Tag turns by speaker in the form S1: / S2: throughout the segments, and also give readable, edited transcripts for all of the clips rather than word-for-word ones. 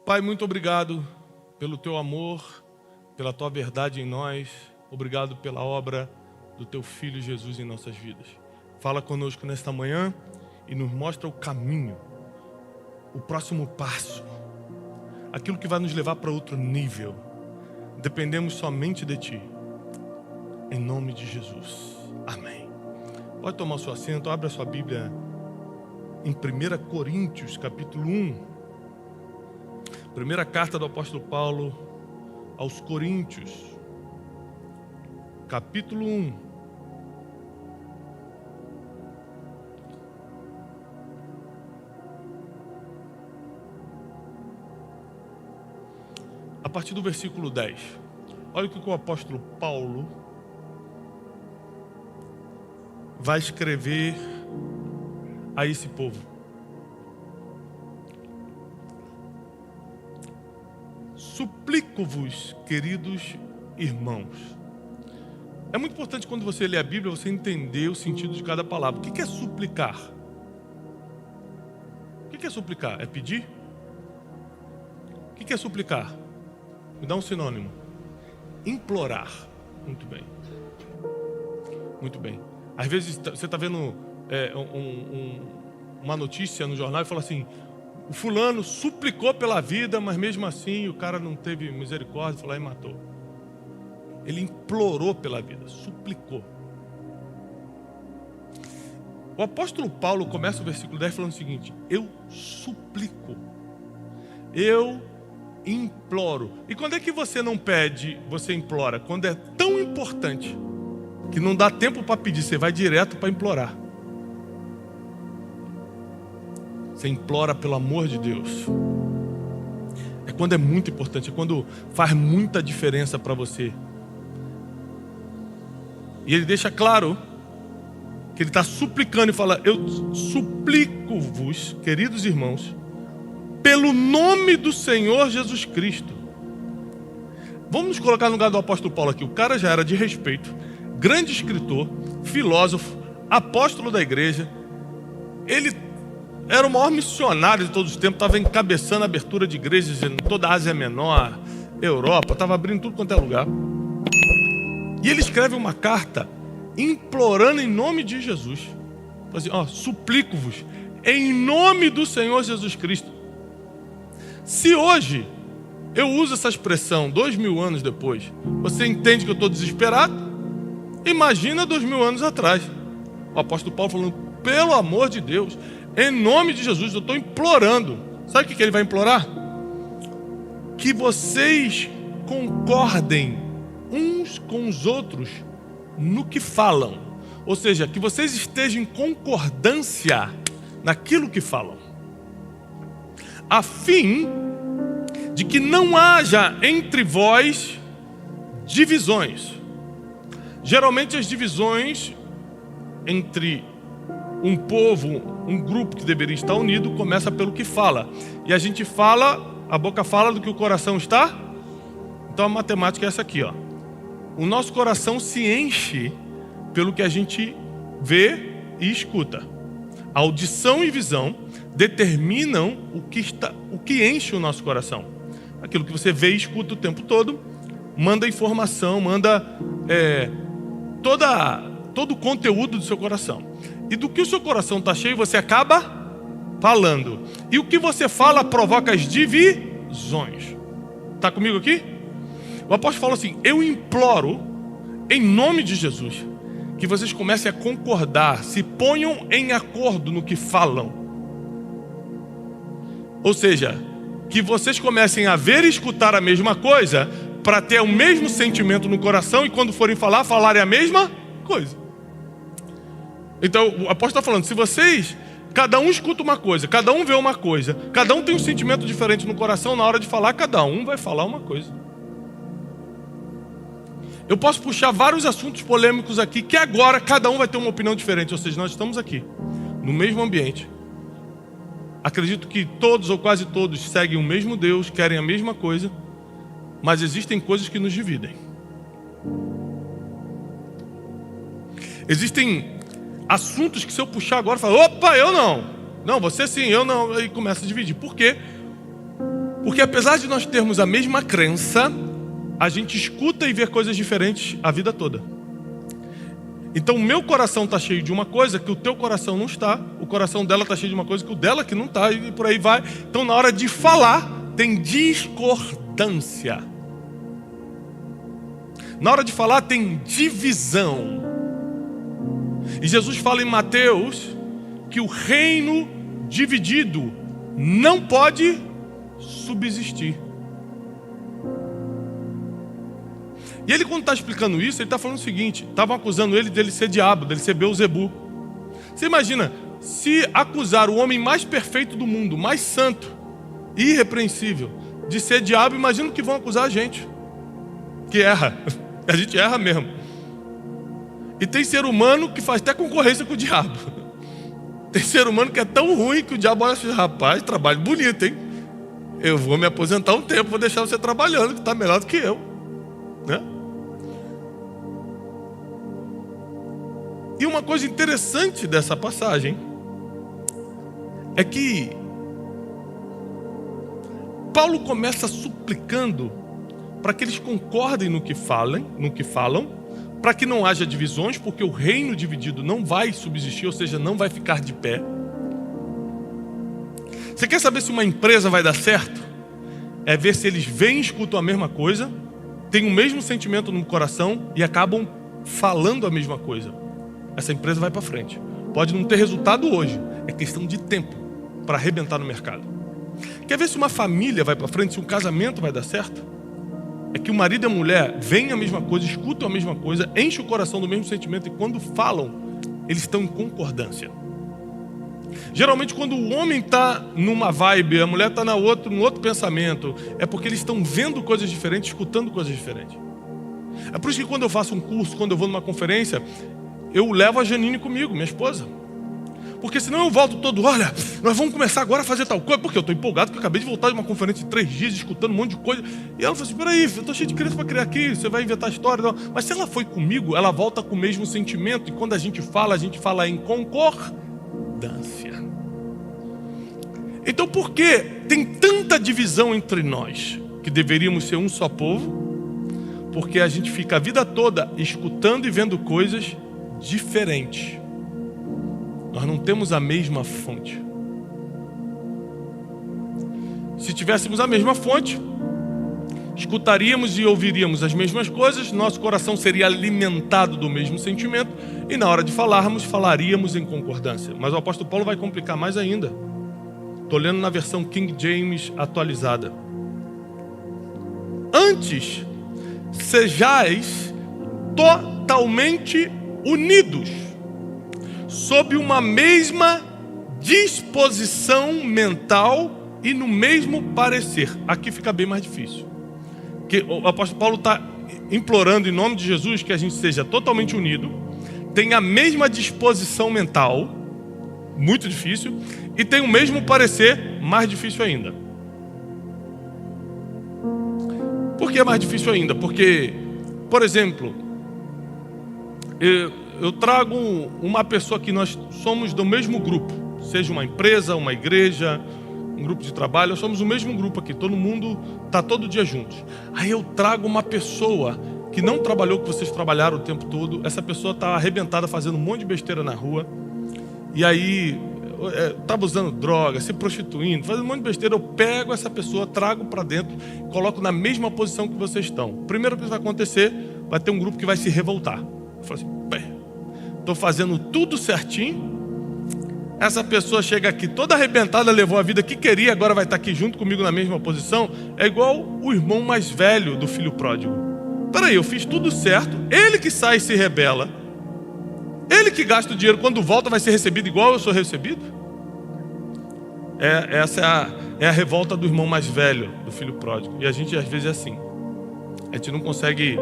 S1: Pai, muito obrigado pelo teu amor, pela tua verdade em nós. Obrigado pela obra do teu Filho Jesus em nossas vidas. Fala conosco nesta manhã e nos mostra o caminho, o próximo passo, aquilo que vai nos levar para outro nível. Dependemos somente de ti. Em nome de Jesus. Amém. Pode tomar o seu assento, abra a sua Bíblia em 1 Coríntios, capítulo 1. Primeira carta do apóstolo Paulo aos Coríntios, capítulo 1. A partir do versículo 10. Olha o que o apóstolo Paulo vai escrever a esse povo. Suplico-vos, queridos irmãos. É muito importante quando você lê a Bíblia, você entender o sentido de cada palavra. O que é suplicar? O que é suplicar? É pedir? O que é suplicar? Me dá um sinônimo. Implorar. Muito bem. Muito bem. Às vezes você está vendo uma notícia no jornal e fala assim: o fulano suplicou pela vida, mas mesmo assim o cara não teve misericórdia, foi lá e matou. Ele implorou pela vida, suplicou. O apóstolo Paulo começa o versículo 10 falando o seguinte: eu suplico, eu imploro. E quando é que você não pede, você implora? Quando é tão importante que não dá tempo para pedir, você vai direto para implorar. Você implora pelo amor de Deus. É quando é muito importante, é quando faz muita diferença para você. E ele deixa claro que ele está suplicando e fala: eu suplico-vos, queridos irmãos, pelo nome do Senhor Jesus Cristo. Vamos nos colocar no lugar do apóstolo Paulo aqui. O cara já era de respeito, grande escritor, filósofo, apóstolo da igreja. Ele era o maior missionário de todos os tempos, estava encabeçando a abertura de igrejas em toda a Ásia Menor, Europa, estava abrindo tudo quanto é lugar. E ele escreve uma carta implorando em nome de Jesus. Assim, suplico-vos em nome do Senhor Jesus Cristo. Se hoje eu uso essa expressão 2000 anos depois, você entende que eu estou desesperado? Imagina 2000 anos atrás. O apóstolo Paulo falando: pelo amor de Deus, em nome de Jesus, eu estou implorando. Sabe o que ele vai implorar? Que vocês concordem uns com os outros no que falam. Ou seja, que vocês estejam em concordância naquilo que falam, a fim de que não haja entre vós divisões. Geralmente as divisões entre um povo, um grupo que deveria estar unido, começa pelo que fala. E a gente fala, a boca fala do que o coração está. Então a matemática é essa aqui, ó. O nosso coração se enche pelo que a gente vê e escuta. A audição e visão determinam o que enche o nosso coração. Aquilo que você vê e escuta o tempo todo manda informação, manda todo o conteúdo do seu coração. E do que o seu coração está cheio, você acaba falando. E o que você fala provoca as divisões. Está comigo aqui? O apóstolo fala assim: eu imploro, em nome de Jesus, que vocês comecem a concordar, se ponham em acordo no que falam. Ou seja, que vocês comecem a ver e escutar a mesma coisa, para ter o mesmo sentimento no coração e quando forem falar, falarem a mesma coisa. Então o apóstolo está falando: se vocês, cada um escuta uma coisa, cada um vê uma coisa, cada um tem um sentimento diferente no coração, na hora de falar, cada um vai falar uma coisa. Eu posso puxar vários assuntos polêmicos aqui, que agora cada um vai ter uma opinião diferente. Ou seja, nós estamos aqui, no mesmo ambiente. Acredito que todos ou quase todos seguem o mesmo Deus, querem a mesma coisa, mas existem coisas que nos dividem. Existem assuntos que se eu puxar agora, eu falo: opa, eu não. Não, você sim, eu não. Aí começa a dividir. Por quê? Porque Porque apesar de nós termos a mesma crença, a gente escuta e vê coisas diferentes a vida toda. Então o meu coração está cheio de uma coisa que o teu coração não está. O coração dela está cheio de uma coisa que o dela que não está. E por aí vai. Então na hora de falar, tem discordância. Na hora de falar, tem divisão. E Jesus fala em Mateus que o reino dividido não pode subsistir. E ele, quando está explicando isso, ele está falando o seguinte: estavam acusando ele dele ser diabo, dele ser Beelzebu. Você imagina, se acusar o homem mais perfeito do mundo, mais santo, irrepreensível, de ser diabo, imagina o que vão acusar a gente, que erra. A gente erra mesmo. E tem ser humano que faz até concorrência com o diabo. Tem ser humano que é tão ruim que o diabo olha assim: rapaz, trabalho bonito, hein? Eu vou me aposentar um tempo, vou deixar você trabalhando, que está melhor do que eu, né? E uma coisa interessante dessa passagem é que Paulo começa suplicando para que eles concordem no que falam, para que não haja divisões, porque o reino dividido não vai subsistir, ou seja, não vai ficar de pé. Você quer saber se uma empresa vai dar certo? É ver se eles veem e escutam a mesma coisa, têm o mesmo sentimento no coração e acabam falando a mesma coisa. Essa empresa vai para frente. Pode não ter resultado hoje, é questão de tempo para arrebentar no mercado. Quer ver se uma família vai para frente, se um casamento vai dar certo? É que o marido e a mulher veem a mesma coisa, escutam a mesma coisa, enchem o coração do mesmo sentimento e quando falam, eles estão em concordância. Geralmente quando o homem está numa vibe, a mulher está num outro pensamento, é porque eles estão vendo coisas diferentes, escutando coisas diferentes. É por isso que quando eu faço um curso, quando eu vou numa conferência, eu levo a Janine comigo, minha esposa. Porque senão eu volto todo: olha, nós vamos começar agora a fazer tal coisa, porque eu estou empolgado, porque eu acabei de voltar de uma conferência de 3 dias, escutando um monte de coisa. E ela falou assim: peraí, eu estou cheio de criança para criar aqui, você vai inventar história. Não. Mas se ela foi comigo, ela volta com o mesmo sentimento. E quando a gente fala em concordância. Então por que tem tanta divisão entre nós, que deveríamos ser um só povo? Porque a gente fica a vida toda escutando e vendo coisas diferentes. Nós não temos a mesma fonte. Se tivéssemos a mesma fonte, escutaríamos e ouviríamos as mesmas coisas, nosso coração seria alimentado do mesmo sentimento e na hora de falarmos, falaríamos em concordância. Mas o apóstolo Paulo vai complicar mais ainda. Estou lendo na versão King James atualizada. Antes, sejais totalmente unidos, sob uma mesma disposição mental e no mesmo parecer. Aqui fica bem mais difícil. Porque o apóstolo Paulo está implorando em nome de Jesus que a gente seja totalmente unido, tenha a mesma disposição mental, muito difícil, e tenha o mesmo parecer, mais difícil ainda. Por que é mais difícil ainda? Porque, por exemplo, eu trago uma pessoa que nós somos do mesmo grupo, seja uma empresa, uma igreja, um grupo de trabalho, nós somos o mesmo grupo aqui, todo mundo está todo dia juntos. Aí eu trago uma pessoa que não trabalhou, que vocês trabalharam o tempo todo, essa pessoa está arrebentada fazendo um monte de besteira na rua, e aí estava usando droga, se prostituindo, fazendo um monte de besteira. Eu pego essa pessoa, trago para dentro, coloco na mesma posição que vocês estão. Primeiro que vai acontecer, vai ter um grupo que vai se revoltar. Eu falo assim: estou fazendo tudo certinho, essa pessoa chega aqui toda arrebentada, levou a vida que queria, agora vai estar aqui junto comigo na mesma posição. É igual o irmão mais velho do filho pródigo. Peraí, eu fiz tudo certo, ele que sai e se rebela, ele que gasta o dinheiro, quando volta vai ser recebido igual eu sou recebido? Essa é a revolta do irmão mais velho do filho pródigo. E a gente às vezes é assim, a gente não consegue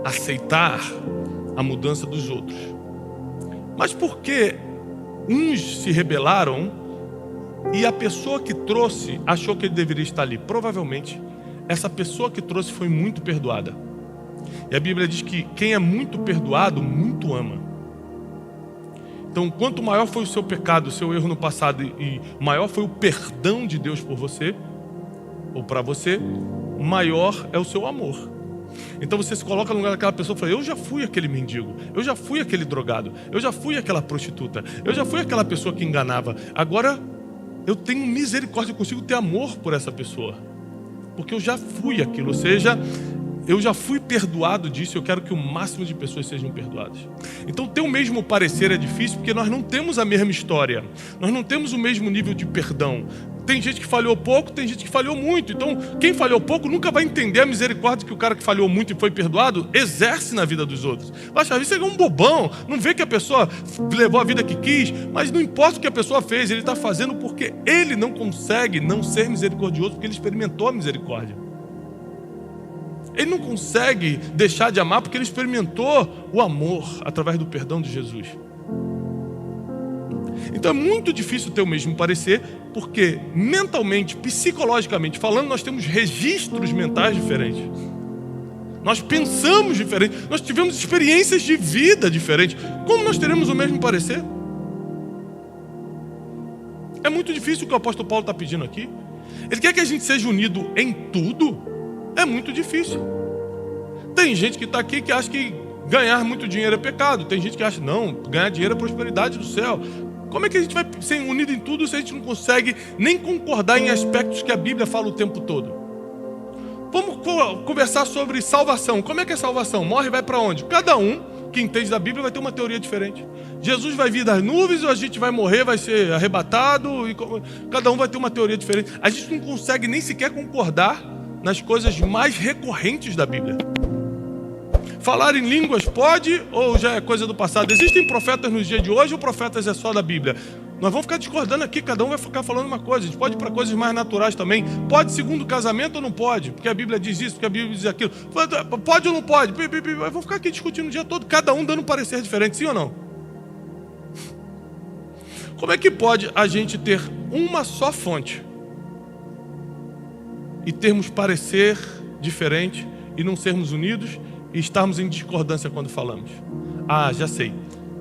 S1: aceitar a mudança dos outros. Mas por que uns se rebelaram e a pessoa que trouxe achou que ele deveria estar ali? Provavelmente essa pessoa que trouxe foi muito perdoada. E a Bíblia diz que quem é muito perdoado, muito ama. Então, quanto maior foi o seu pecado, o seu erro no passado, e maior foi o perdão de Deus por você, ou para você, maior é o seu amor. Então você se coloca no lugar daquela pessoa e fala: eu já fui aquele mendigo, eu já fui aquele drogado, eu já fui aquela prostituta, eu já fui aquela pessoa que enganava. Agora eu tenho misericórdia, eu consigo ter amor por essa pessoa, porque eu já fui aquilo. Ou seja, eu já fui perdoado disso. Eu quero que o máximo de pessoas sejam perdoadas. Então ter o mesmo parecer é difícil, porque nós não temos a mesma história, nós não temos o mesmo nível de perdão. Tem gente que falhou pouco, tem gente que falhou muito. Então quem falhou pouco nunca vai entender a misericórdia que o cara que falhou muito e foi perdoado exerce na vida dos outros. Acha, isso é um bobão, não vê que a pessoa levou a vida que quis. Mas não importa o que a pessoa fez, ele está fazendo porque ele não consegue não ser misericordioso, porque ele experimentou a misericórdia. Ele não consegue deixar de amar porque ele experimentou o amor através do perdão de Jesus. Então é muito difícil ter o mesmo parecer, porque mentalmente, psicologicamente falando, nós temos registros mentais diferentes. Nós pensamos diferente, nós tivemos experiências de vida diferentes. Como nós teremos o mesmo parecer? É muito difícil o que o apóstolo Paulo está pedindo aqui. Ele quer que a gente seja unido em tudo. É muito difícil. Tem gente que está aqui que acha que ganhar muito dinheiro é pecado. Tem gente que acha, não, ganhar dinheiro é prosperidade do céu. Como é que a gente vai ser unido em tudo se a gente não consegue nem concordar em aspectos que a Bíblia fala o tempo todo? Vamos conversar sobre salvação. Como é que é salvação? Morre e vai para onde? Cada um que entende da Bíblia vai ter uma teoria diferente. Jesus vai vir das nuvens, ou a gente vai morrer, vai ser arrebatado, e cada um vai ter uma teoria diferente. A gente não consegue nem sequer concordar nas coisas mais recorrentes da Bíblia. Falar em línguas pode ou já é coisa do passado? Existem profetas nos dias de hoje ou profetas é só da Bíblia? Nós vamos ficar discordando aqui, cada um vai ficar falando uma coisa. A gente pode ir para coisas mais naturais também. Pode segundo casamento ou não pode? Porque a Bíblia diz isso, porque a Bíblia diz aquilo. Pode ou não pode? Vamos ficar aqui discutindo o dia todo, cada um dando um parecer diferente, sim ou não? Como é que pode a gente ter uma só fonte e termos parecer diferente e não sermos unidos e estarmos em discordância quando falamos? Ah, já sei.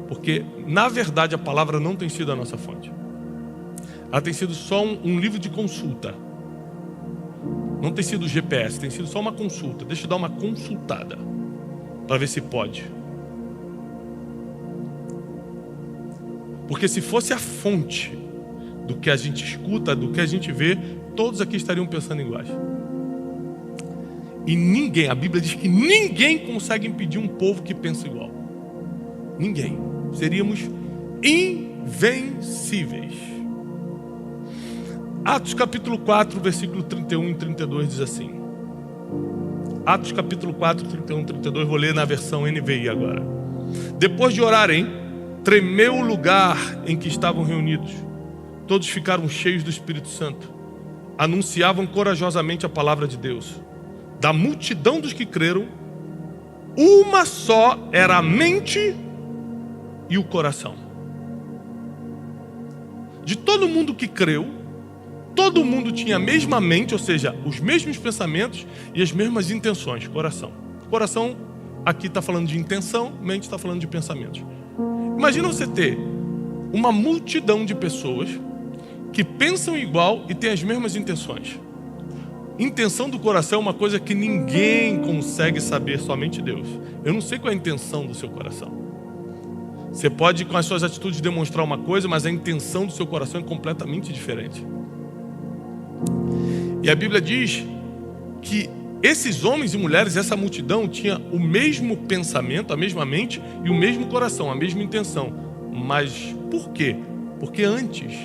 S1: Porque, na verdade, a palavra não tem sido a nossa fonte. Ela tem sido só um livro de consulta. Não tem sido GPS, tem sido só uma consulta. Deixa eu dar uma consultada para ver se pode. Porque se fosse a fonte do que a gente escuta, do que a gente vê, todos aqui estariam pensando iguais. E ninguém, a Bíblia diz que ninguém consegue impedir um povo que pensa igual. Ninguém. Seríamos invencíveis. Atos capítulo 4, versículo 31 e 32 diz assim. Atos capítulo 4, 31 e 32, vou ler na versão NVI agora. Depois de orarem, tremeu o lugar em que estavam reunidos. Todos ficaram cheios do Espírito Santo. Anunciavam corajosamente a palavra de Deus. Da multidão dos que creram, uma só era a mente e o coração. De todo mundo que creu, todo mundo tinha a mesma mente, ou seja, os mesmos pensamentos e as mesmas intenções. Coração. Coração aqui está falando de intenção, mente está falando de pensamentos. Imagina você ter uma multidão de pessoas que pensam igual e têm as mesmas intenções. Intenção do coração é uma coisa que ninguém consegue saber, somente Deus. Eu não sei qual é a intenção do seu coração. Você pode, com as suas atitudes, demonstrar uma coisa, mas a intenção do seu coração é completamente diferente. E a Bíblia diz que esses homens e mulheres, essa multidão, tinha o mesmo pensamento, a mesma mente e o mesmo coração, a mesma intenção. Mas por quê? Porque antes,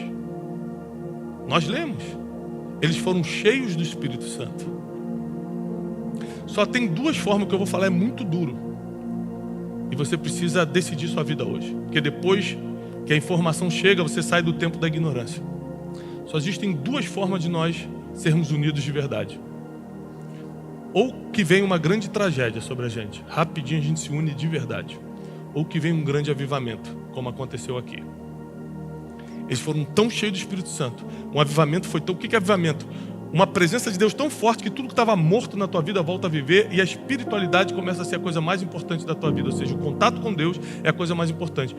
S1: nós lemos, eles foram cheios do Espírito Santo. Só tem duas formas que eu vou falar, é muito duro. E você precisa decidir sua vida hoje. Porque depois que a informação chega, você sai do tempo da ignorância. Só existem duas formas de nós sermos unidos de verdade. Ou que vem uma grande tragédia sobre a gente. Rapidinho a gente se une de verdade. Ou que vem um grande avivamento, como aconteceu aqui. Eles foram tão cheios do Espírito Santo. Um avivamento foi tão... O que é avivamento? Uma presença de Deus tão forte que tudo que estava morto na tua vida volta a viver e a espiritualidade começa a ser a coisa mais importante da tua vida. Ou seja, o contato com Deus é a coisa mais importante.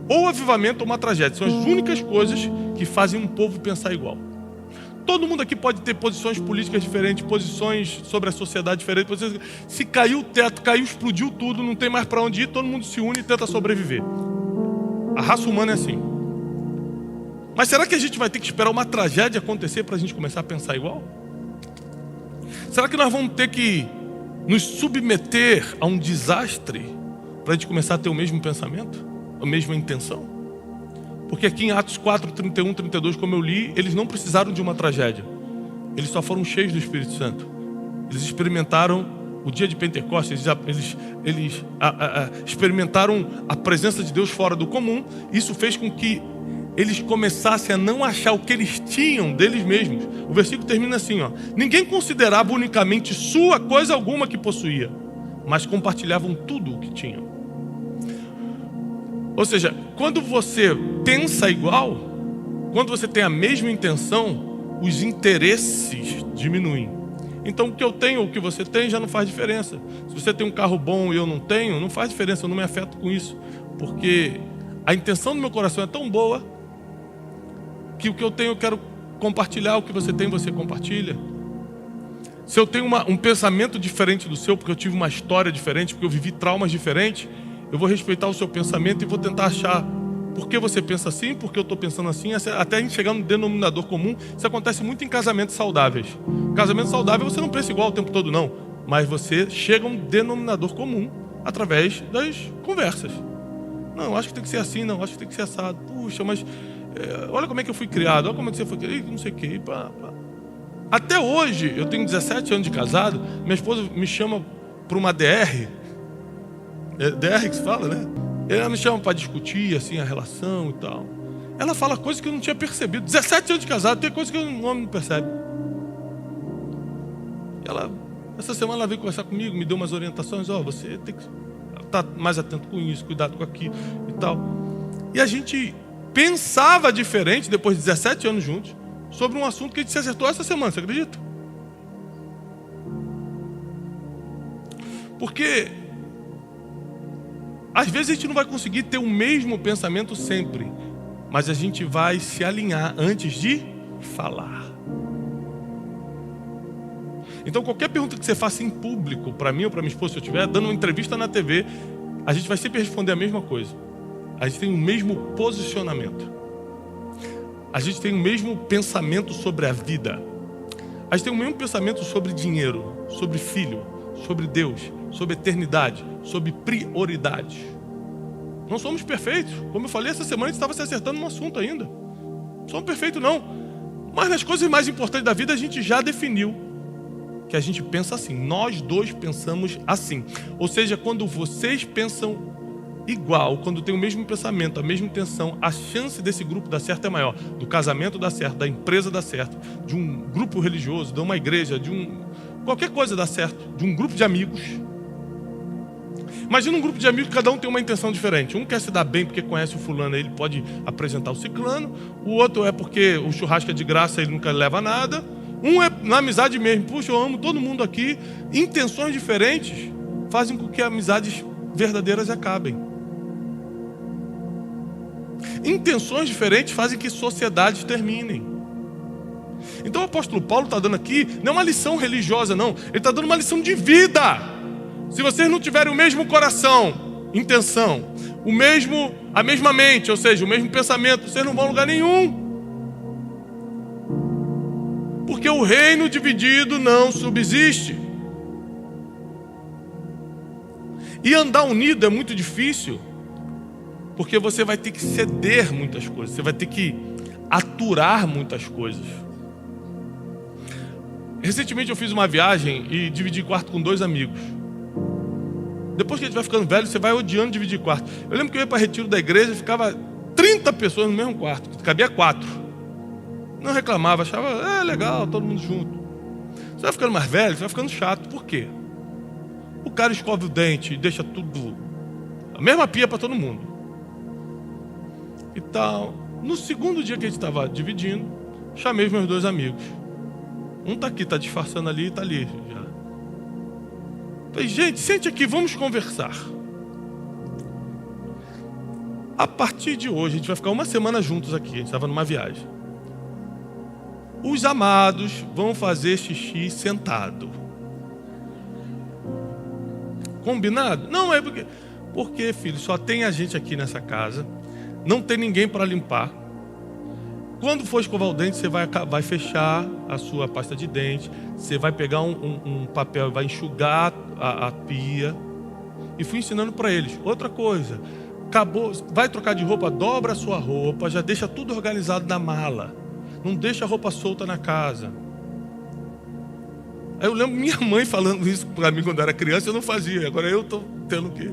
S1: Ou avivamento ou uma tragédia. São as únicas coisas que fazem um povo pensar igual. Todo mundo aqui pode ter posições políticas diferentes, posições sobre a sociedade diferentes. Se caiu o teto, explodiu tudo, não tem mais para onde ir, todo mundo se une e tenta sobreviver. A raça humana é assim. Mas será que a gente vai ter que esperar uma tragédia acontecer para a gente começar a pensar igual? Será que nós vamos ter que nos submeter a um desastre para a gente começar a ter o mesmo pensamento, a mesma intenção? Porque aqui em Atos 4, 31, 32, como eu li, eles não precisaram de uma tragédia. Eles só foram cheios do Espírito Santo. Eles experimentaram o dia de Pentecostes, eles experimentaram a presença de Deus fora do comum. Isso fez com que eles começassem a não achar o que eles tinham deles mesmos. O versículo termina assim, ó: ninguém considerava unicamente sua coisa alguma que possuía, mas compartilhavam tudo o que tinham. Ou seja, quando você pensa igual, quando você tem a mesma intenção, os interesses diminuem. Então o que eu tenho, o que você tem já não faz diferença. Se você tem um carro bom e eu não tenho, não faz diferença, eu não me afeto com isso. Porque a intenção do meu coração é tão boa que o que eu tenho eu quero compartilhar, o que você tem você compartilha. Se eu tenho um pensamento diferente do seu, porque eu tive uma história diferente, porque eu vivi traumas diferentes, eu vou respeitar o seu pensamento e vou tentar achar por que você pensa assim, por que eu estou pensando assim, até a gente chegar no denominador comum. Isso acontece muito em casamentos saudáveis. Casamento saudável você não pensa igual o tempo todo não, mas você chega a um denominador comum através das conversas. Não, acho que tem que ser assim, não, acho que tem que ser assado. Puxa, mas olha como é que eu fui criado, olha como é que você foi criado, não sei o que. Até hoje, eu tenho 17 anos de casado, minha esposa me chama para uma DR. DR que se fala, né? Ela me chama para discutir assim, a relação e tal. Ela fala coisas que eu não tinha percebido. 17 anos de casado, tem coisas que o homem não percebe. Essa semana ela veio conversar comigo, me deu umas orientações. Você tem que estar mais atento com isso, cuidado com aquilo e tal. E a gente pensava diferente, depois de 17 anos juntos, sobre um assunto que a gente se acertou essa semana, você acredita? Porque às vezes a gente não vai conseguir ter o mesmo pensamento sempre, mas a gente vai se alinhar antes de falar. Então qualquer pergunta que você faça em público, para mim ou para minha esposa, se eu estiver dando uma entrevista na TV, a gente vai sempre responder a mesma coisa. A gente tem o mesmo posicionamento. A gente tem o mesmo pensamento sobre a vida. A gente tem o mesmo pensamento sobre dinheiro, sobre filho, sobre Deus, sobre eternidade, sobre prioridades. Não somos perfeitos. Como eu falei, essa semana a gente estava se acertando num assunto ainda. Não somos perfeitos não. Mas nas coisas mais importantes da vida a gente já definiu que a gente pensa assim. Nós dois pensamos assim. Ou seja, quando vocês pensam igual, quando tem o mesmo pensamento, a mesma intenção, a chance desse grupo dar certo é maior. Do casamento dar certo, da empresa dar certo, de um grupo religioso, de uma igreja, qualquer coisa dar certo, de um grupo de amigos. Imagina um grupo de amigos que cada um tem uma intenção diferente. Um quer se dar bem porque conhece o fulano, ele pode apresentar o ciclano. O outro é porque o churrasco é de graça, ele nunca leva nada. Um é na amizade mesmo. Puxa, eu amo todo mundo aqui. Intenções diferentes fazem com que amizades verdadeiras acabem. Intenções diferentes fazem que sociedades terminem. Então o apóstolo Paulo está dando aqui, não é uma lição religiosa não, ele está dando uma lição de vida. Se vocês não tiverem o mesmo coração, intenção, a mesma mente, ou seja, o mesmo pensamento, vocês não vão a lugar nenhum. Porque o reino dividido não subsiste. E andar unido é muito difícil, porque você vai ter que ceder muitas coisas, você vai ter que aturar muitas coisas. Recentemente eu fiz uma viagem e dividi quarto com 2 amigos. Depois que a gente vai ficando velho, você vai odiando dividir quarto. Eu lembro que eu ia para retiro da igreja e ficava 30 pessoas no mesmo quarto, cabia 4. Não reclamava, achava legal, todo mundo junto. Você vai ficando mais velho, você vai ficando chato. Por quê? O cara escova o dente e deixa tudo, a mesma pia para todo mundo. E tal. No segundo dia que a gente estava dividindo, chamei os meus 2 amigos. Um está aqui, está disfarçando ali e está ali já. Falei, gente, sente aqui, vamos conversar. A partir de hoje, a gente vai ficar uma semana juntos aqui. A gente estava numa viagem. Os amados vão fazer xixi sentado. Combinado? Não é porque, filho, só tem a gente aqui nessa casa, não tem ninguém para limpar. Quando for escovar o dente, você vai fechar a sua pasta de dente, você vai pegar um papel e vai enxugar a pia. E fui ensinando para eles. Outra coisa, acabou, vai trocar de roupa, dobra a sua roupa, já deixa tudo organizado na mala. Não deixa a roupa solta na casa. Aí eu lembro minha mãe falando isso para mim quando eu era criança, eu não fazia. Agora eu estou tendo que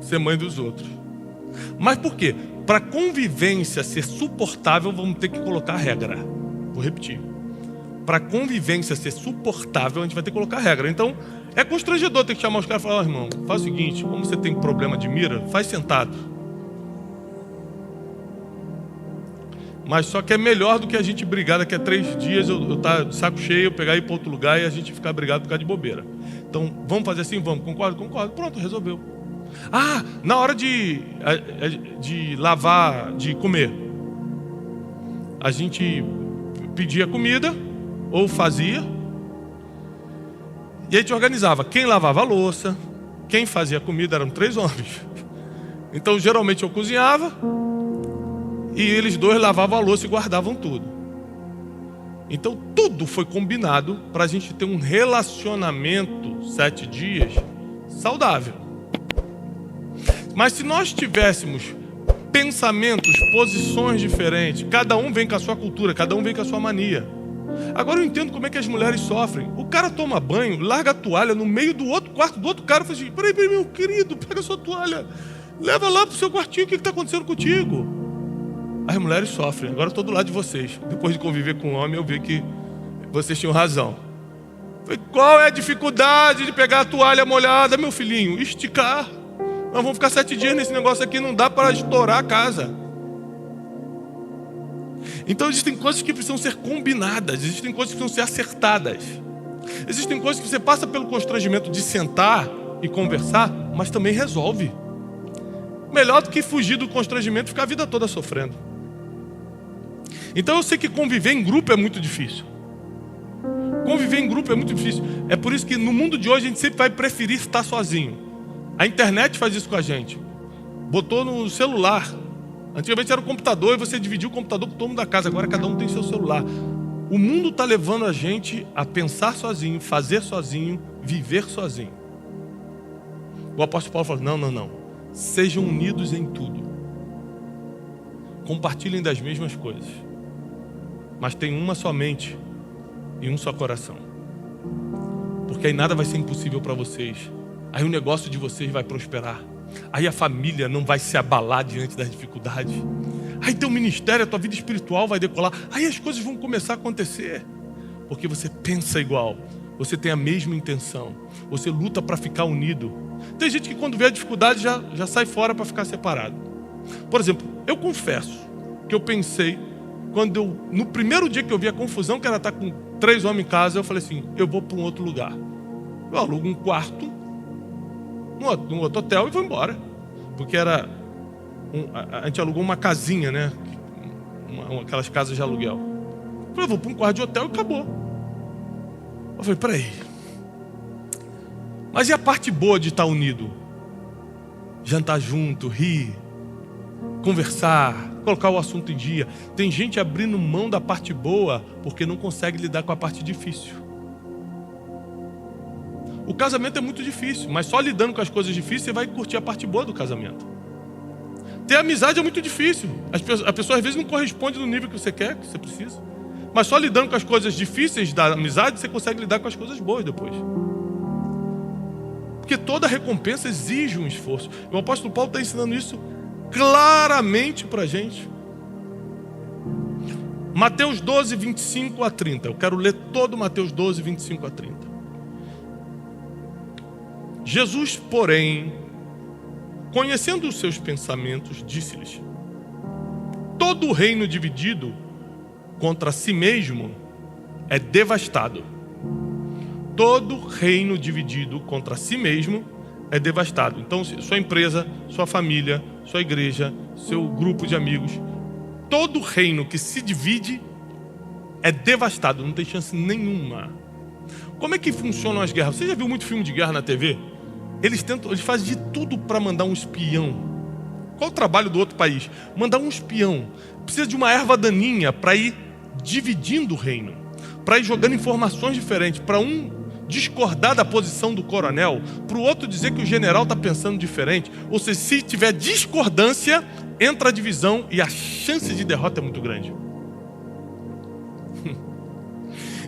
S1: ser mãe dos outros. Mas por quê? Para a convivência ser suportável, vamos ter que colocar regra. Vou repetir. Para a convivência ser suportável, a gente vai ter que colocar regra. Então, é constrangedor ter que chamar os caras e falar: irmão, faz o seguinte, como você tem problema de mira, faz sentado. Mas só que é melhor do que a gente brigar daqui a 3 dias, eu tá de saco cheio, eu pegar e ir para outro lugar e a gente ficar brigado por causa de bobeira. Então, vamos fazer assim? Vamos. Concordo? Concordo. Pronto, resolveu. Ah, na hora de lavar, de comer, a gente pedia comida, ou fazia, e a gente organizava. Quem lavava a louça, quem fazia a comida, eram 3 homens. Então, geralmente eu cozinhava, e eles 2 lavavam a louça e guardavam tudo. Então, tudo foi combinado para a gente ter um relacionamento 7 dias saudável. Mas se nós tivéssemos pensamentos, posições diferentes, cada um vem com a sua cultura, cada um vem com a sua mania. Agora eu entendo como é que as mulheres sofrem. O cara toma banho, larga a toalha no meio do outro quarto do outro cara e fala assim: peraí, meu querido, pega a sua toalha, leva lá pro seu quartinho, o que está acontecendo contigo? As mulheres sofrem. Agora eu estou do lado de vocês. Depois de conviver com um homem, eu vi que vocês tinham razão. Falei: qual é a dificuldade de pegar a toalha molhada, meu filhinho? Esticar. Nós vamos ficar 7 dias nesse negócio aqui, não dá para estourar a casa. Então existem coisas que precisam ser combinadas, existem coisas que precisam ser acertadas. Existem coisas que você passa pelo constrangimento de sentar e conversar, mas também resolve. Melhor do que fugir do constrangimento e ficar a vida toda sofrendo. Então eu sei que conviver em grupo é muito difícil. Conviver em grupo é muito difícil. É por isso que no mundo de hoje a gente sempre vai preferir estar sozinho. A internet faz isso com a gente. Botou no celular. Antigamente era o computador e você dividia o computador com todo mundo da casa. Agora cada um tem seu celular. O mundo está levando a gente a pensar sozinho, fazer sozinho, viver sozinho. O apóstolo Paulo fala: não. Sejam unidos em tudo. Compartilhem das mesmas coisas. Mas tenham uma só mente e um só coração. Porque aí nada vai ser impossível para vocês. Aí o negócio de vocês vai prosperar. Aí a família não vai se abalar diante das dificuldades. Aí teu ministério, a tua vida espiritual vai decolar. Aí as coisas vão começar a acontecer. Porque você pensa igual. Você tem a mesma intenção. Você luta para ficar unido. Tem gente que quando vê a dificuldade já sai fora para ficar separado. Por exemplo, eu confesso que eu pensei, no primeiro dia que eu vi a confusão que era estar com 3 homens em casa, eu falei assim: eu vou para um outro lugar. Eu alugo um quarto num outro hotel e vou embora. Porque a gente alugou uma casinha, né? Aquelas casas de aluguel. Eu falei: eu vou para um quarto de hotel e acabou. Eu falei: peraí. Mas e a parte boa de estar unido? Jantar junto, rir, conversar, colocar o assunto em dia. Tem gente abrindo mão da parte boa porque não consegue lidar com a parte difícil. O casamento é muito difícil, mas só lidando com as coisas difíceis você vai curtir a parte boa do casamento. Ter amizade é muito difícil. A pessoa às vezes não corresponde no nível que você quer, que você precisa. Mas só lidando com as coisas difíceis da amizade você consegue lidar com as coisas boas depois. Porque toda recompensa exige um esforço. E o apóstolo Paulo está ensinando isso claramente para a gente. Mateus 12, 25 a 30. Eu quero ler todo Mateus 12, 25 a 30. Jesus, porém, conhecendo os seus pensamentos, disse-lhes: todo reino dividido contra si mesmo é devastado. Todo reino dividido contra si mesmo é devastado. Então, sua empresa, sua família, sua igreja, seu grupo de amigos, todo reino que se divide é devastado, não tem chance nenhuma. Como é que funcionam as guerras? Você já viu muito filme de guerra na TV? Eles fazem de tudo para mandar um espião. Qual o trabalho do outro país? Mandar um espião. Precisa de uma erva daninha para ir dividindo o reino, para ir jogando informações diferentes, para um discordar da posição do coronel, para o outro dizer que o general está pensando diferente. Ou seja, se tiver discordância, entra a divisão e a chance de derrota é muito grande.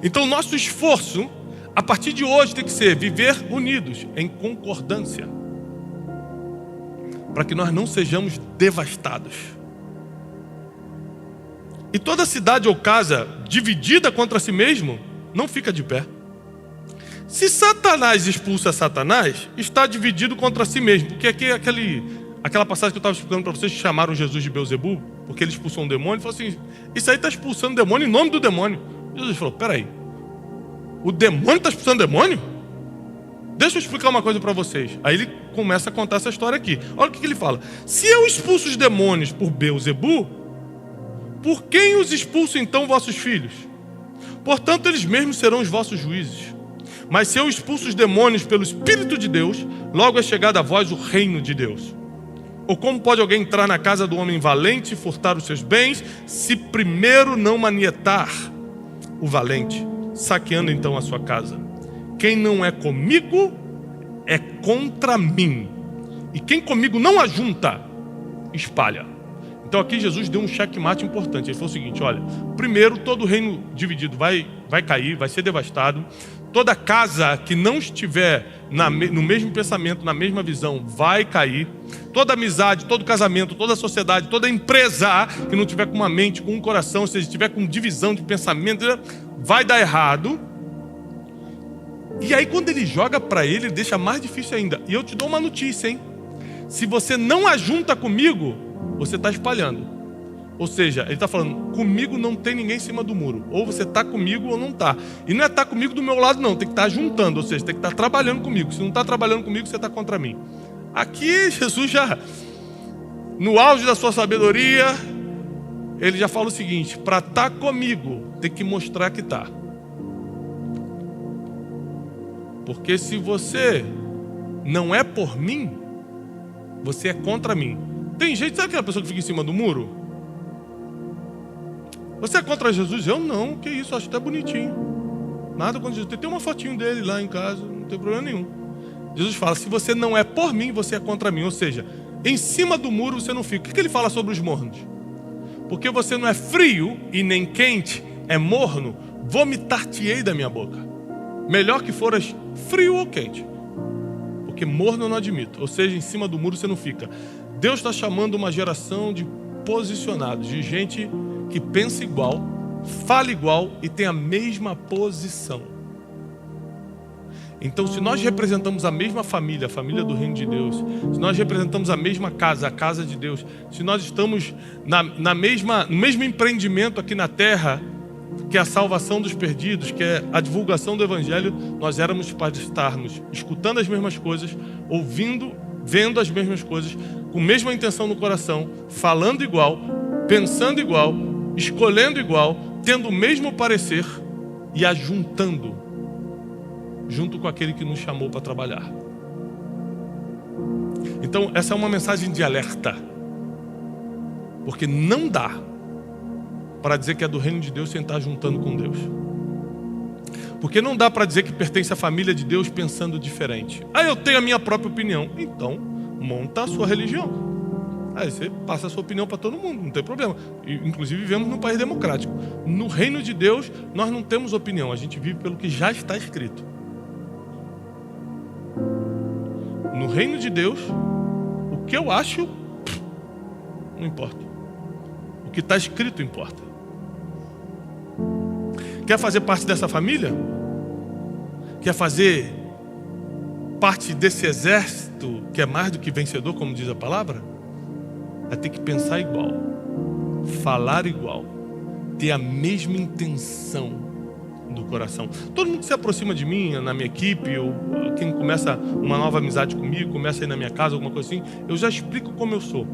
S1: Então, nosso esforço, a partir de hoje, tem que ser viver unidos, em concordância, para que nós não sejamos devastados. E toda cidade ou casa dividida contra si mesmo, não fica de pé. Se Satanás expulsa Satanás, está dividido contra si mesmo. Porque aqui aquela passagem que eu estava explicando para vocês, que chamaram Jesus de Beelzebub, porque ele expulsou um demônio, falou assim, isso aí está expulsando o demônio em nome do demônio. Jesus falou, peraí, o demônio está expulsando o demônio? Deixa eu explicar uma coisa para vocês. Aí ele começa a contar essa história aqui. Olha o que ele fala. Se eu expulso os demônios por Beelzebub, por quem os expulso então vossos filhos? Portanto, eles mesmos serão os vossos juízes. Mas se eu expulso os demônios pelo Espírito de Deus, logo é chegado a vós o reino de Deus. Ou como pode alguém entrar na casa do homem valente e furtar os seus bens, se primeiro não manietar o valente, saqueando então a sua casa? Quem não é comigo é contra mim. E quem comigo não ajunta, espalha. Então aqui Jesus deu um checkmate importante. Ele falou o seguinte, olha, primeiro todo reino dividido vai cair, vai ser devastado. Toda casa que não estiver no mesmo pensamento, na mesma visão, vai cair. Toda amizade, todo casamento, toda sociedade, toda empresa que não tiver com uma mente, com um coração, ou seja, estiver com divisão de pensamento, vai dar errado. E aí quando ele joga para ele deixa mais difícil ainda. E eu te dou uma notícia, hein? Se você não ajunta comigo, você está espalhando. Ou seja, ele está falando, comigo não tem ninguém em cima do muro. Ou você está comigo ou não está. E não é estar comigo do meu lado não, tem que estar juntando. Ou seja, tem que estar trabalhando comigo. Se não está trabalhando comigo, você está contra mim. Aqui Jesus já, no auge da sua sabedoria, ele já fala o seguinte, para estar comigo, tem que mostrar que está. Porque se você não é por mim, você é contra mim. Tem gente, sabe aquela pessoa que fica em cima do muro? Você é contra Jesus? Eu não, que isso, acho até bonitinho. Nada contra Jesus. Tem uma fotinho dele lá em casa, não tem problema nenhum. Jesus fala, se você não é por mim, você é contra mim. Ou seja, em cima do muro você não fica. O que ele fala sobre os mornos? Porque você não é frio e nem quente, é morno, vomitar-te-ei da minha boca. Melhor que foras frio ou quente. Porque morno eu não admito. Ou seja, em cima do muro você não fica. Deus está chamando uma geração de posicionados, de gente que pensa igual, fala igual e tem a mesma posição. Então, se nós representamos a mesma família, a família do reino de Deus, se nós representamos a mesma casa, a casa de Deus, se nós estamos no mesmo empreendimento aqui na terra, que é a salvação dos perdidos, que é a divulgação do evangelho, nós éramos para estarmos escutando as mesmas coisas, ouvindo, vendo as mesmas coisas, com a mesma intenção no coração, falando igual, pensando igual, escolhendo igual, tendo o mesmo parecer e ajuntando junto com aquele que nos chamou para trabalhar. Então essa é uma mensagem de alerta, porque não dá para dizer que é do reino de Deus sem estar juntando com Deus. Porque não dá para dizer que pertence à família de Deus pensando diferente. Eu tenho a minha própria opinião. Então, monta a sua religião. Aí você passa a sua opinião para todo mundo, não tem problema. Inclusive vivemos num país democrático. No reino de Deus, nós não temos opinião. A gente vive pelo que já está escrito. No reino de Deus, o que eu acho, não importa. O que está escrito importa. Quer fazer parte dessa família? Quer fazer parte desse exército que é mais do que vencedor, como diz a palavra? Vai ter que pensar igual, falar igual, ter a mesma intenção do coração. Todo mundo que se aproxima de mim, na minha equipe, ou quem começa uma nova amizade comigo, começa a ir na minha casa, alguma coisa assim, eu já explico como eu sou.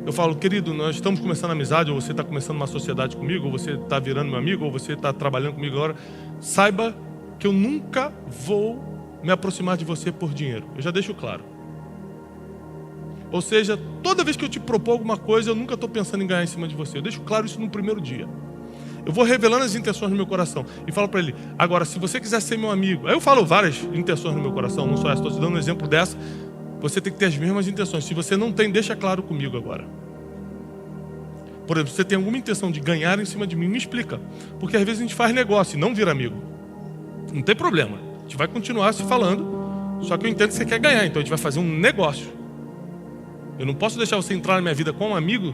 S1: eu falo, querido, nós estamos começando amizade, ou você está começando uma sociedade comigo, ou você está virando meu amigo, ou você está trabalhando comigo agora, saiba que eu nunca vou me aproximar de você por dinheiro. Eu já deixo claro. Ou seja, toda vez que eu te propor alguma coisa, eu nunca estou pensando em ganhar em cima de você. Eu deixo claro isso no primeiro dia. Eu vou revelando as intenções no meu coração e falo para ele, agora, se você quiser ser meu amigo, aí eu falo várias intenções no meu coração, não só essa, estou te dando um exemplo dessa, você tem que ter as mesmas intenções. Se você não tem, deixa claro comigo agora. Por exemplo, se você tem alguma intenção de ganhar em cima de mim, me explica. Porque às vezes a gente faz negócio e não vira amigo. Não tem problema, a gente vai continuar se falando, só que eu entendo que você quer ganhar, então a gente vai fazer um negócio. Eu não posso deixar você entrar na minha vida como um amigo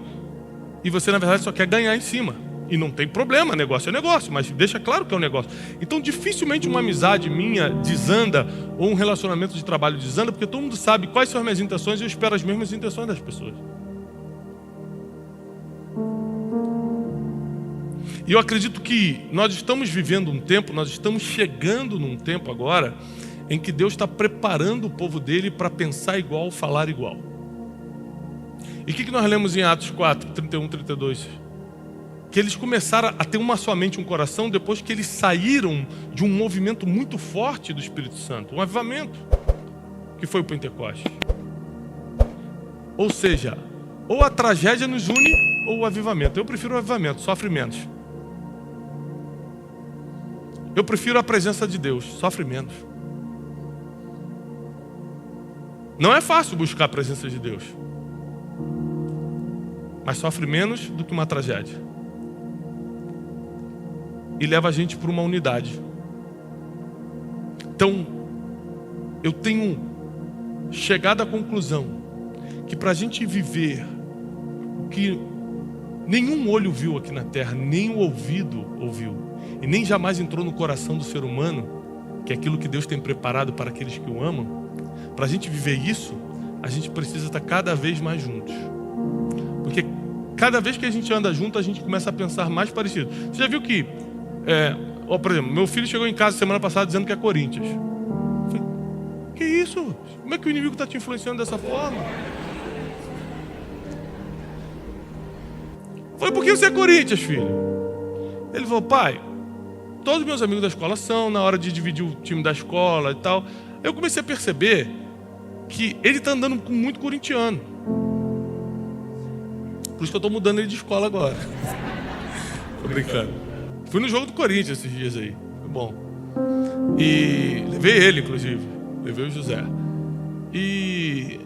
S1: e você, na verdade, só quer ganhar em cima. E não tem problema, negócio é negócio, mas deixa claro que é um negócio. Então, dificilmente uma amizade minha desanda ou um relacionamento de trabalho desanda, porque todo mundo sabe quais são as minhas intenções e eu espero as mesmas intenções das pessoas. E eu acredito que nós estamos vivendo um tempo, nós estamos chegando num tempo agora em que Deus está preparando o povo dele para pensar igual, falar igual. E o que nós lemos em Atos 4, 31, 32? Que eles começaram a ter uma só mente, um coração, depois que eles saíram de um movimento muito forte do Espírito Santo, um avivamento, que foi o Pentecostes. Ou seja, ou a tragédia nos une, ou o avivamento. Eu prefiro o avivamento, sofre menos. Eu prefiro a presença de Deus, sofre menos. Não é fácil buscar a presença de Deus, mas sofre menos do que uma tragédia. E leva a gente para uma unidade. Então, eu tenho chegado à conclusão que para a gente viver o que nenhum olho viu aqui na terra, nem o ouvido ouviu, e nem jamais entrou no coração do ser humano, que é aquilo que Deus tem preparado para aqueles que o amam, para a gente viver isso, a gente precisa estar cada vez mais juntos. Porque cada vez que a gente anda junto, a gente começa a pensar mais parecido. Você já viu que, por exemplo, meu filho chegou em casa semana passada dizendo que é Corinthians. Eu falei, que isso? Como é que o inimigo está te influenciando dessa forma? Eu falei, por que você é Corinthians, filho? Ele falou, pai, todos os meus amigos da escola são, na hora de dividir o time da escola e tal. Eu comecei a perceber que ele está andando com muito corintiano. Por isso que eu estou mudando ele de escola agora. Tô brincando. Fui no jogo do Corinthians esses dias aí. Foi bom. E levei ele, inclusive. Levei o José. E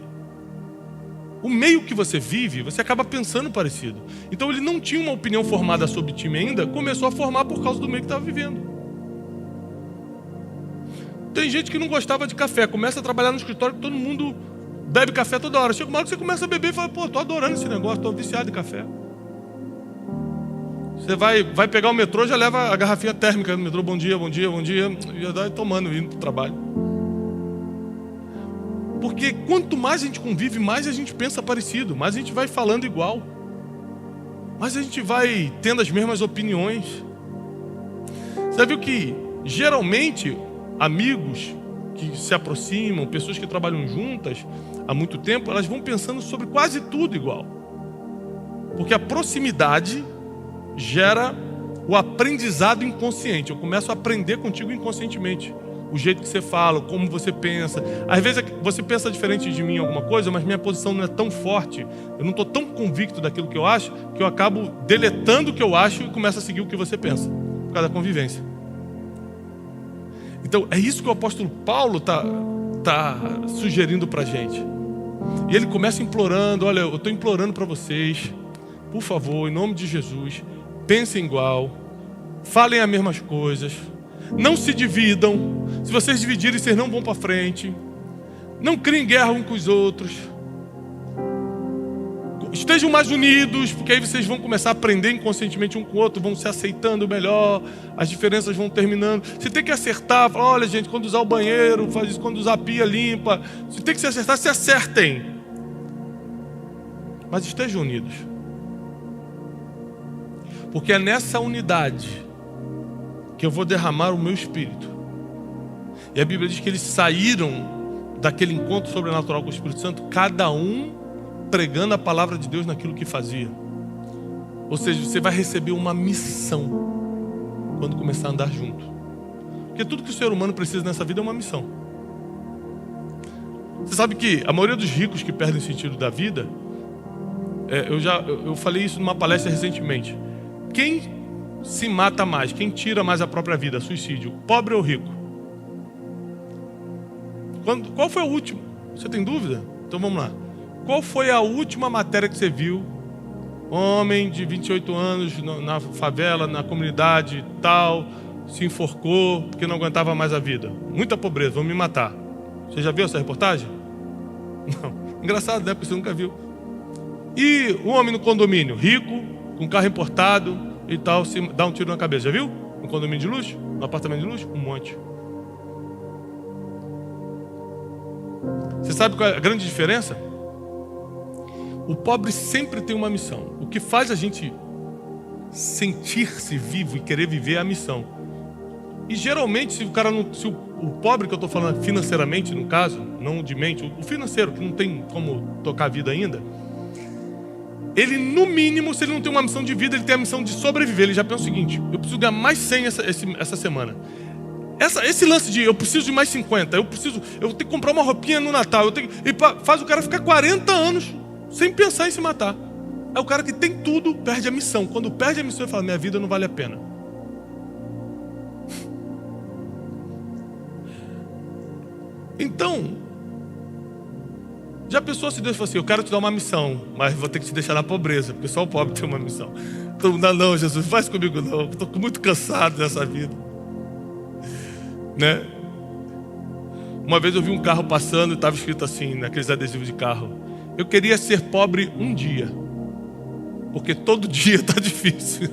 S1: o meio que você vive, você acaba pensando parecido. Então ele não tinha uma opinião formada sobre o time ainda, começou a formar por causa do meio que estava vivendo. Tem gente que não gostava de café, começa a trabalhar no escritório que todo mundo bebe café toda hora. Chega uma hora que você começa a beber e fala, pô, tô adorando esse negócio, tô viciado em café. Você vai pegar o metrô, já leva a garrafinha térmica no metrô, bom dia, bom dia, bom dia, e já vai tomando, indo pro trabalho. Porque quanto mais a gente convive, mais a gente pensa parecido, mais a gente vai falando igual, mais a gente vai tendo as mesmas opiniões. Você viu que, geralmente, amigos que se aproximam, pessoas que trabalham juntas há muito tempo, elas vão pensando sobre quase tudo igual. Porque a proximidade gera o aprendizado inconsciente. Eu começo a aprender contigo inconscientemente. O jeito que você fala, como você pensa. Às vezes você pensa diferente de mim em alguma coisa, mas minha posição não é tão forte. Eu não estou tão convicto daquilo que eu acho, que eu acabo deletando o que eu acho e começo a seguir o que você pensa, por causa da convivência. Então, é isso que o apóstolo Paulo está sugerindo para a gente. E ele começa implorando, olha, eu estou implorando para vocês, por favor, em nome de Jesus, pensem igual, falem as mesmas coisas, não se dividam. Se vocês dividirem, vocês não vão para frente. Não criem guerra uns com os outros. Estejam mais unidos, porque aí vocês vão começar a aprender inconscientemente um com o outro, vão se aceitando melhor, as diferenças vão terminando. Você tem que acertar, falar, olha gente, quando usar o banheiro, faz isso, quando usar a pia, limpa. Você tem que se acertar, se acertem. Mas estejam unidos. Porque é nessa unidade que eu vou derramar o meu espírito. E a Bíblia diz que eles saíram daquele encontro sobrenatural com o Espírito Santo, cada um pregando a palavra de Deus naquilo que fazia. Ou seja, você vai receber uma missão quando começar a andar junto. Porque tudo que o ser humano precisa nessa vida é uma missão. Você sabe que a maioria dos ricos que perdem o sentido da vida, eu falei isso numa palestra recentemente. Quem se mata mais, quem tira mais a própria vida, suicídio, pobre ou rico? Qual foi o último? Você tem dúvida? Então vamos lá. Qual foi a última matéria que você viu? Homem de 28 anos na favela, na comunidade tal, se enforcou porque não aguentava mais a vida. Muita pobreza, vão me matar. Você já viu essa reportagem? Não. Engraçado, né? Porque você nunca viu. E o homem no condomínio, rico, com carro importado e tal, se dá um tiro na cabeça. Já viu? No condomínio de luxo? No apartamento de luxo? Um monte. Você sabe qual é a grande diferença? O pobre sempre tem uma missão. O que faz a gente sentir-se vivo e querer viver é a missão. E geralmente, se o pobre que eu estou falando financeiramente, no caso, não de mente, o financeiro que não tem como tocar a vida ainda, ele no mínimo, se ele não tem uma missão de vida, ele tem a missão de sobreviver. Ele já pensa o seguinte: eu preciso ganhar mais 100 essa semana. Esse lance de eu preciso de mais 50, eu tenho que comprar uma roupinha no Natal, faz o cara ficar 40 anos sem pensar em se matar. É o cara que tem tudo, perde a missão. Quando perde a missão, ele fala: minha vida não vale a pena. Então, já pensou se Deus fosse assim: eu quero te dar uma missão, mas vou ter que te deixar na pobreza, porque só o pobre tem uma missão. Então, não, Jesus, faz comigo não, estou muito cansado dessa vida, né? Uma vez eu vi um carro passando e estava escrito assim, naqueles adesivos de carro: eu queria ser pobre um dia, porque todo dia está difícil.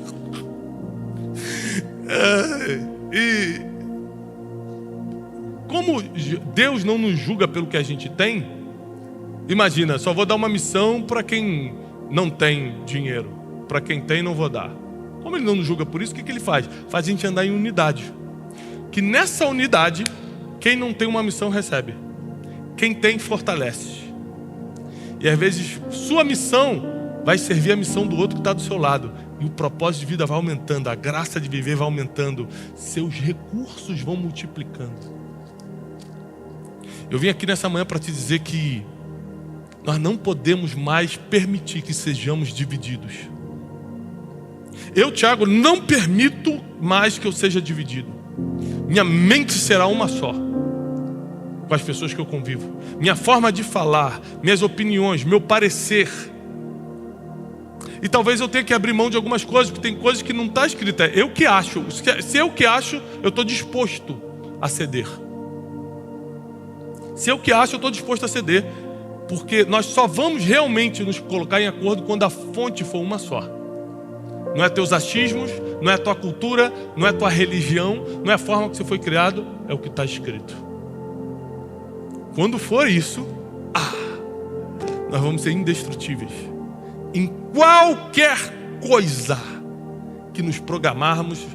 S1: E como Deus não nos julga pelo que a gente tem, imagina, só vou dar uma missão para quem não tem dinheiro, para quem tem não vou dar. Como Ele não nos julga por isso, o que Ele faz? Faz a gente andar em unidade. Que nessa unidade, quem não tem uma missão recebe, quem tem fortalece. E às vezes sua missão vai servir a missão do outro que está do seu lado, e o propósito de vida vai aumentando, a graça de viver vai aumentando, seus recursos vão multiplicando. Eu vim aqui nessa manhã para te dizer que nós não podemos mais permitir que sejamos divididos. Eu, Tiago, não permito mais que eu seja dividido. Minha mente será uma só com as pessoas que eu convivo. Minha forma de falar, minhas opiniões, meu parecer. E talvez eu tenha que abrir mão de algumas coisas, porque tem coisas que não está escrita. É eu que acho. Se eu que acho, eu estou disposto a ceder. Se eu que acho, eu estou disposto a ceder. Porque nós só vamos realmente nos colocar em acordo quando a fonte for uma só. Não é teus achismos, não é a tua cultura, não é a tua religião, não é a forma que você foi criado, é o que está escrito. Quando for isso, nós vamos ser indestrutíveis. Em qualquer coisa que nos programarmos,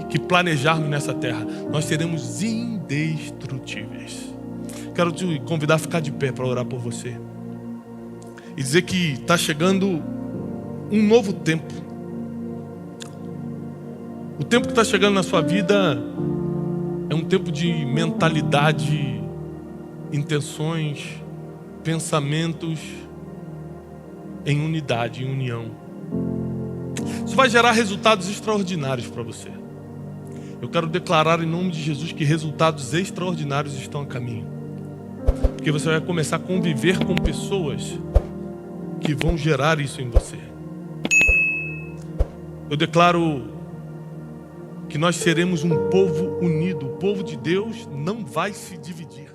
S1: que planejarmos nessa terra, nós seremos indestrutíveis. Quero te convidar a ficar de pé para orar por você e dizer que está chegando um novo tempo. O tempo que está chegando na sua vida é um tempo de mentalidade, intenções, pensamentos em unidade, em união. Isso vai gerar resultados extraordinários para você. Eu quero declarar em nome de Jesus que resultados extraordinários estão a caminho. Porque você vai começar a conviver com pessoas que vão gerar isso em você. Eu declaro que nós seremos um povo unido. O povo de Deus não vai se dividir.